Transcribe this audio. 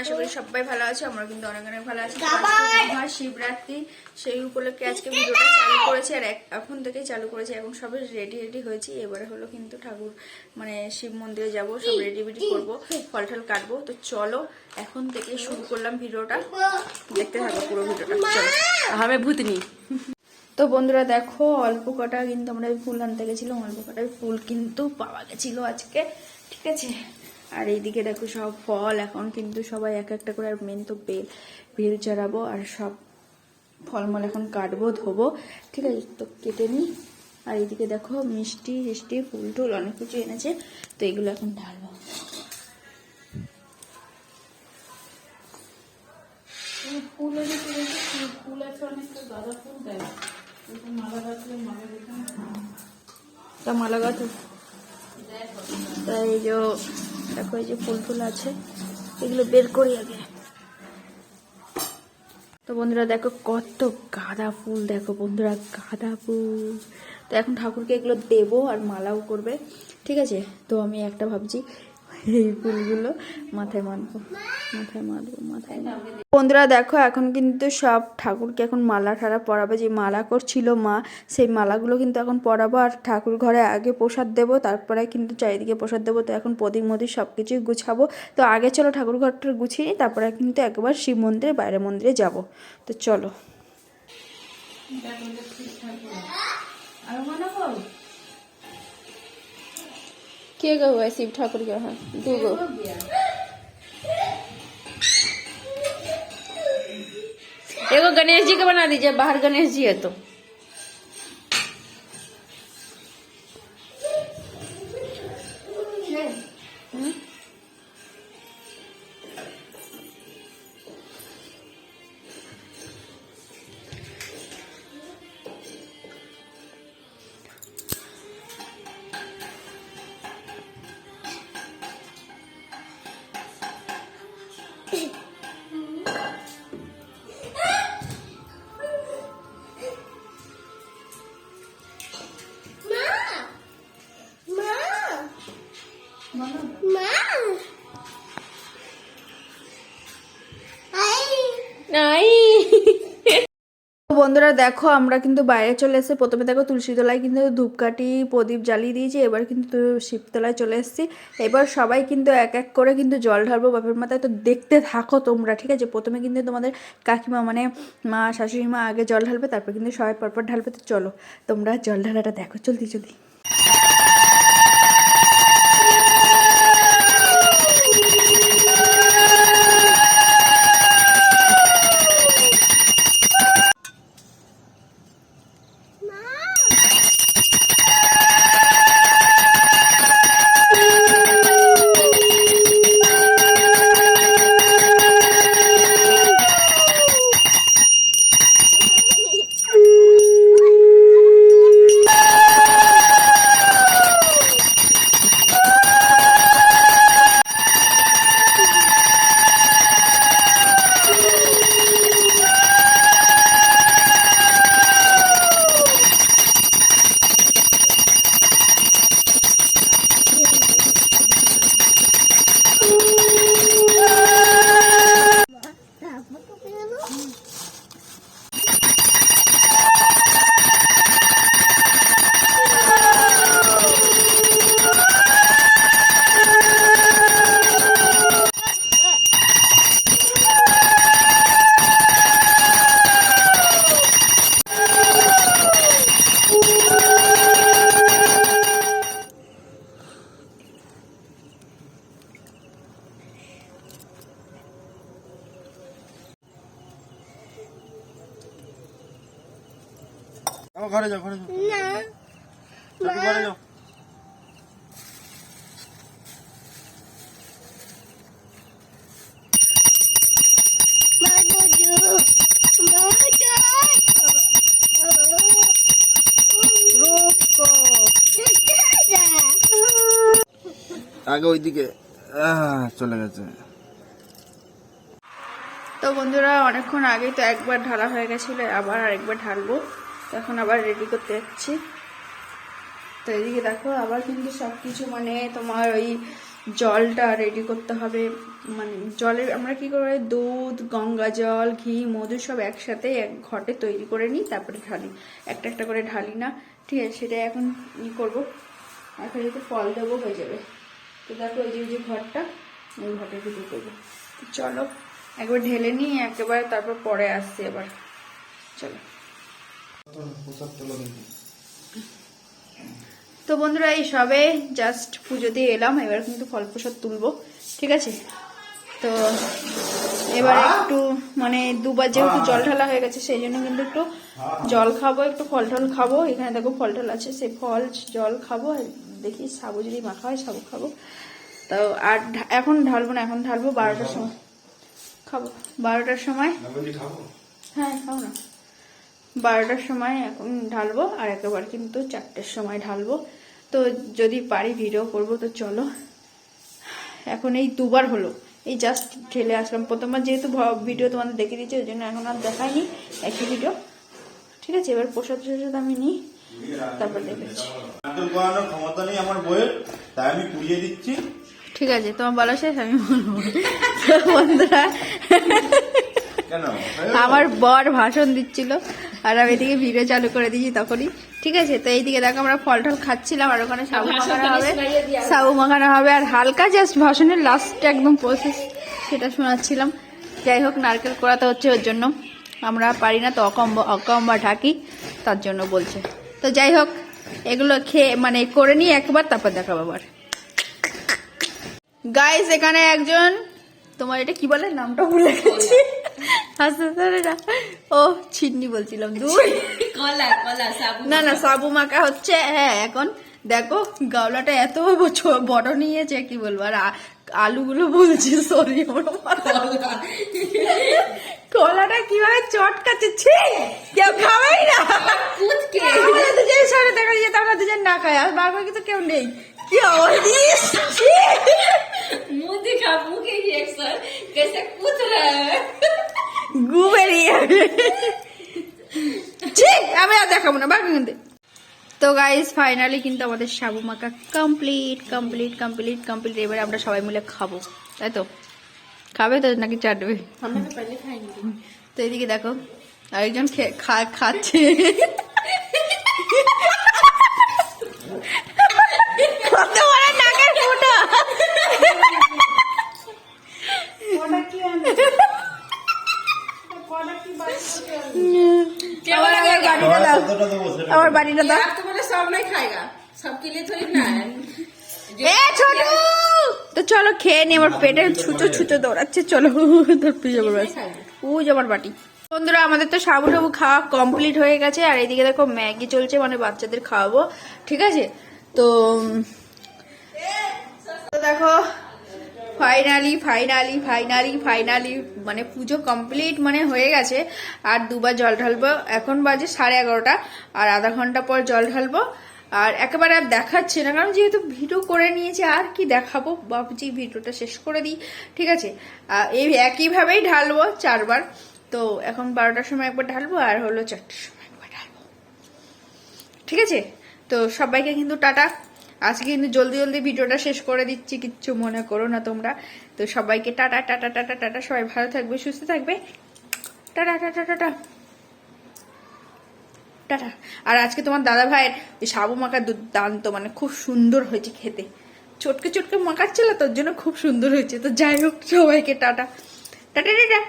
আশা করি সবাই ভালো আছে। আমরা কিন্তু অনেক অনেক ভালো আছি। শিবরাত্রি সেই উপলক্ষে আজকে ভিডিওটা চালু করেছে আর এখন থেকেই চালু করেছে। এখন সবাই রেডি হয়েছি। এবারে হলো কিন্তু ঠাকুর মানে শিব মন্দিরে যাব, সব রেডি করবো, ফল টল কাটবো। তো চলো এখন থেকে শুরু করলাম ভিডিওটা, দেখতে থাকো পুরো ভিডিওটা। চলো হবে ভূতনি। তো বন্ধুরা দেখো, অল্প কটা কিন্তু আমরা ফুল আনতে গেছিলাম, অল্প কটাই ফুল কিন্তু পাওয়া গেছিল আজকে, ঠিক আছে। আর এইদিকে দেখো সব ফল, এখন কিন্তু সবাই এক একটা করে, আর মেন তো বেল চড়াবো আর সব ফলমূল এখন কাটবো ধোবো, ঠিক আছে। তো কেটে নিই। আর এইদিকে দেখো মিষ্টি মিষ্টি ফুল টুল অনেক কিছু এনেছে, তো এগুলো এখন ঢালবো। ফুল আছে অনেকটা, গাঁদা ফুল দেয় মালা গাছলে মালা তা মালা গাছ, তাই এই যে দেখো এই যে ফুল টুল আছে, এগুলো বের করি আগে। তো বন্ধুরা দেখো কত গাঁদা ফুল, দেখো বন্ধুরা গাঁদা ফুল। তো এখন ঠাকুরকে এগুলো দেবো আর মালাও করবে, ঠিক আছে। তো আমি একটা ভাবছি এই ফুলগুলো মাথায় মারবো। বন্ধুরা দেখো এখন কিন্তু সব ঠাকুরকে এখন মালা ঠাড়া পরাবে, যে মালা করছিল মা সেই মালাগুলো কিন্তু এখন পরাবো। আর ঠাকুর ঘরে আগে প্রসাদ দেবো, তারপরে কিন্তু চারিদিকে প্রসাদ দেবো। তো এখন প্রদীপ মন্দির সব কিছুই গুছাবো। তো আগে চলো ঠাকুর ঘরটা গুছিয়ে নিই, তারপরে কিন্তু একবার শিব মন্দিরে বাইরের মন্দিরে যাব। তো চলো। के गो है शिव ठाकुर के यहाँ दो गो। एगो गणेश जी के बना दीजिए, बाहर गणेश जी है तो। বন্ধুরা দেখো আমরা কিন্তু বাইরে চলে এসেছি। প্রথমে দেখো তুলসী তলায় কিন্তু ধূপকাঠি প্রদীপ জ্বালিয়ে দিয়েছি, এবার কিন্তু শিবতলায় চলে এসেছি। এবার সবাই কিন্তু এক এক করে কিন্তু জল ঢালবো বাপের মাথায়। তো দেখতে থাকো তোমরা, ঠিক আছে। প্রথমে কিন্তু তোমাদের কাকিমা মানে মা শাশুড়ি মা আগে জল ঢালবে, তারপর কিন্তু সবাই পরপর ঢালবে। তো চলো তোমরা জল ঢালাটা দেখো, জলদি জলদি। ঘরে যাও, ঘরে যাও না ঘরে যাও। আগে ওইদিকে চলে গেছে। তো বন্ধুরা অনেকক্ষণ আগেই তো একবার ঢালা হয়ে গেছিলো, আবার আরেকবার ঢালবো। তো এখন আবার রেডি করতে যাচ্ছি। তো এদিকে দেখো আবার কিন্তু সব কিছু মানে তোমার ওই জলটা রেডি করতে হবে। মানে জলের আমরা কি করে দুধ, গঙ্গা জল, ঘি, মধু সব একসাথে এক ঘটে তৈরি করে নিই, তারপরে ঢালি। একটা একটা করে ঢালি না, ঠিক আছে? সেটা এখন করবো। এখন যদি ফল দেবো হয়ে যাবে। তো দেখো এই যে ঘরটা, ওই ঘটের ভিতরে করবো। তো চলো একবার ঢেলে নিই একেবারে, তারপর পরে আসছি আবার। চলো। তো বন্ধুরা এই সবে জাস্ট পুজো দিয়ে এলাম, এবার কিন্তু ফল প্রসাদ তুলবো, ঠিক আছে? তো এবার একটু মানে দুবার যেহেতু জল ঢালা হয়ে গেছে, সেই জন্য কিন্তু একটু জল খাবো, একটু ফল টল খাবো। এখানে দেখো ফল টল আছে, সেই ফল জল খাবো। দেখি সাবু যদি মাখা হয় সাবু খাবো। তো আর এখন ঢালবো না, এখন ঢালবো 12টার সময় খাবো। 12টার সময়, হ্যাঁ খাও না। 12টার সময় এখন ঢালবো, আর একেবারে কিন্তু 4টের সময় ঢালবো। তো যদি পারি ভিডিও করবো। তো চলো, এখন এই দুবার হলো, এই জাস্ট ঢেলে আসলাম। প্রথমবার যেহেতু ভিডিও তোমাদের দেখে দিচ্ছি, ওই জন্য এখন আর দেখাইনি একই ভিডিও, ঠিক আছে? এবার প্রসাদ টসাদ আমি নিই, তারপর দেখেছি। ক্ষমতা নেই আমার বইয়ের, তাই আমি পুড়িয়ে দিচ্ছি। ঠিক আছে, তোমার বলা শেষ, আমি বলবো। তো বন্ধুরা, আমার বর ভাষণ দিচ্ছিল আর আমি এদিকে ভিডিও চালু করে দিয়েছি তখনই, ঠিক আছে? তো এইদিকে দেখো আমরা ফল টল খাচ্ছিলাম, আর ওখানে সাবু মাখানো হবে, সাবু মাখানো হবে। আর হালকা জাস্ট ভাষণের লাস্ট একদম প্রসেস সেটা শোনাচ্ছিলাম। যাই হোক, নারকেল কোড়াতে হচ্ছে, ওর জন্য আমরা পারি না, তো অকম্বা ঢাকি, তার জন্য বলছে। তো যাই হোক, এগুলো খেয়ে মানে করে নিই একবার, তারপর দেখাবো আবার। গাইস এখানে একজন, তোমার এটা কি বলে, নামটা ভুলে গেছি, ও ছিন্নি বলছিলাম, না না সাবু মাখা হচ্ছে। হ্যাঁ এখন দেখো গাওলাটা এত বড় নিয়েছে, কি বলবো। আর আলুগুলো বলছি, সরি, কলাটা কিভাবে চটকাচ্ছে, কেউ খাবেই না। দুজন সামনে দেখা যেত, আমরা দুজন না খাই, আর বারবার কিন্তু কেউ নেই। কি আওয়াজ দিস, গু বেরিয়ে, ঠিক আমি আর দেখাবো না বাকি। তো গাইস ফাইনালি কিন্তু আমাদের সাবু মাখা কমপ্লিট কমপ্লিট কমপ্লিট কমপ্লিট। এবারে আমরা সবাই মিলে খাবো, তাই তো? খাবে তো নাকি চাটবে? তো এদিকে দেখো আরেকজন খাচ্ছে, কত বড় নাকের ফুটা। আমার বাড়িটা দাও, সব নাই খাইগা, সব के लिए थोड़ी ना है। তো চলো খেয়ে নি, আমার পেটে ছুঁচো ছুঁচো দৌড়াচ্ছে। চলো তোর পুজো করবে, পুজো আমার বাটি। বন্ধুরা আমাদের তো সাবু টাবু খাওয়া কমপ্লিট হয়ে গেছে, আর এইদিকে দেখো ম্যাগি চলছে, মানে বাচ্চাদের খাওয়াবো, ঠিক আছে? তো দেখো ফাইনালি ফাইনালি ফাইনালি ফাইনালি মানে পুজো কমপ্লিট মানে হয়ে গেছে। আর দুবার জল ঢালবো, এখন বাজে 11:30, আর আধা ঘন্টা পর জল ঢালবো। আর একেবারে আর দেখাচ্ছি না, কারণ যেহেতু ভিডিও করে নিয়েছি, আর কি দেখাবো, ভাবছি ভিডিওটা শেষ করে দিই, ঠিক আছে? এই একইভাবেই ঢালবো 4বার। তো এখন 12টার সময় একবার ঢালবো, আর হলো 4টার সময় একবার ঢালবো, ঠিক আছে? তো সবাইকে কিন্তু টাটা। আজকে কিন্তু জলদি জলদি ভিডিওটা শেষ করে দিচ্ছি, কিচ্ছু মনে করো না তোমরা। তো সবাইকে টাটা টাটা টাটা টাটা, সবাই ভালো থাকবে, সুস্থ থাকবে, টাটা টাটা টাটা টাটা। আর আজকে তোমার দাদা ভাইয়ের ওই সাবু মাখা দুর্দান্ত, মানে খুব সুন্দর হয়েছে খেতে, চটকে চটকে মাখাচ্ছিল, তোর জন্য খুব সুন্দর হয়েছে। তো যাই হোক, সবাইকে টাটা টাটা টাটা।